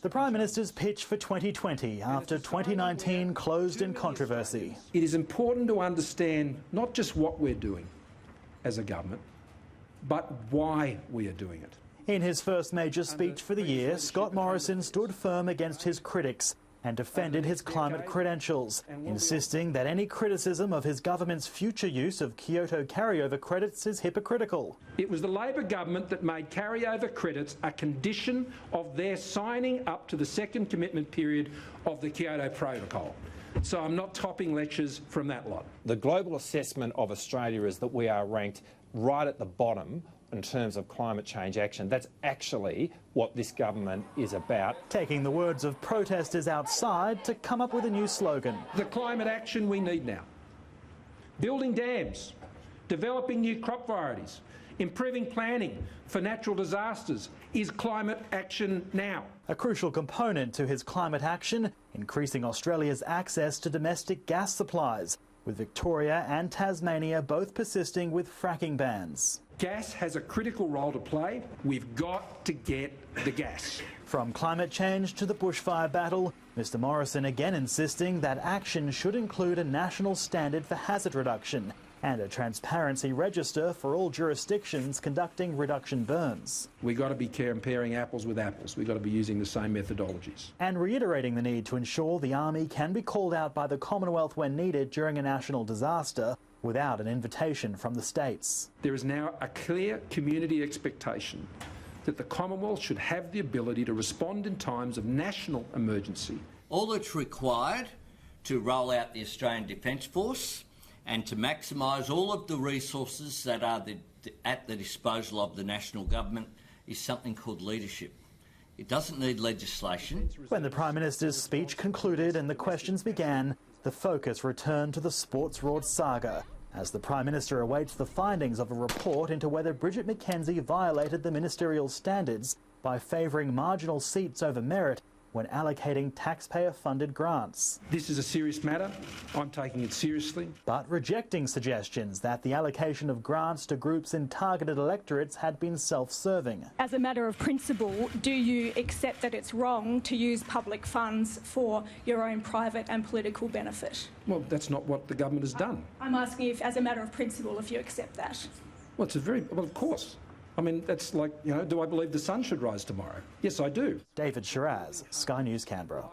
The Prime Minister's pitch for 2020 after 2019 closed in controversy. It is important to understand not just what we're doing as a government, but why we are doing it. In his first major speech for the year, Scott Morrison stood firm against his critics and defended his climate credentials, insisting that any criticism of his government's future use of Kyoto carryover credits is hypocritical. It was the Labor government that made carryover credits a condition of their signing up to the second commitment period of the Kyoto Protocol. So I'm not topping lectures from that lot. The global assessment of Australia is that we are ranked right at the bottom in terms of climate change action. That's actually what this government is about. Taking the words of protesters outside to come up with a new slogan. The climate action we need now. Building dams, developing new crop varieties, improving planning for natural disasters is climate action now. A crucial component to his climate action, increasing Australia's access to domestic gas supplies, with Victoria and Tasmania both persisting with fracking bans. Gas has a critical role to play. We've got to get the gas. From climate change to the bushfire battle, Mr Morrison again insisting that action should include a national standard for hazard reduction and a transparency register for all jurisdictions conducting reduction burns. We've got to be comparing apples with apples. We've got to be using the same methodologies. And reiterating the need to ensure the Army can be called out by the Commonwealth when needed during a national disaster without an invitation from the states. There is now a clear community expectation that the Commonwealth should have the ability to respond in times of national emergency. All that's required to roll out the Australian Defence Force and to maximise all of the resources that are at the disposal of the national government is something called leadership. It doesn't need legislation. When the Prime Minister's speech concluded and the questions began, the focus returned to the sports rorts saga, as the Prime Minister awaits the findings of a report into whether Bridget McKenzie violated the ministerial standards by favouring marginal seats over merit when allocating taxpayer-funded grants. This is a serious matter. I'm taking it seriously. But rejecting suggestions that the allocation of grants to groups in targeted electorates had been self-serving. As a matter of principle, do you accept that it's wrong to use public funds for your own private and political benefit? Well, that's not what the government has done. I'm asking if, as a matter of principle, if you accept that. Well, well, of course. I mean, that's like, do I believe the sun should rise tomorrow? Yes, I do. David Shiraz, Sky News, Canberra.